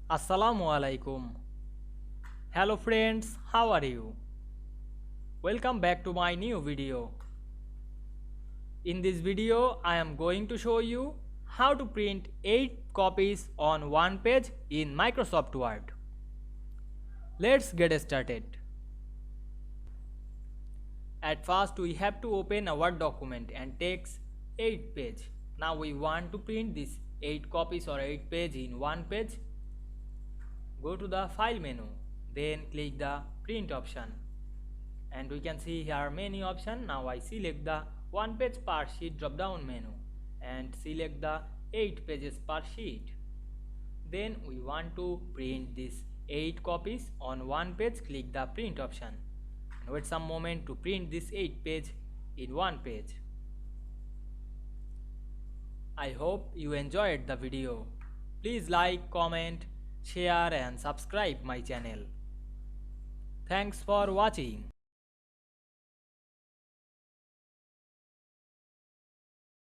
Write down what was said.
Assalamu Walaikum. Hello friends, how are you? Welcome back to my new video. In this video, I am going to show you how to print 8 copies on one page in Microsoft Word. Let's get started. At first, we have to open a Word document and takes 8 pages. Now we want to print this 8 copies or 8 pages in one page. Go to the file menu, then click the print option, and we can see here many options. Now I select the one page per sheet drop down menu and select the 8 pages per sheet. Then we want to print these 8 copies on one page. Click the print option and wait some moment to print this 8 page in one page. I hope you enjoyed the video. Please like, comment, share and subscribe my channel. Thanks for watching.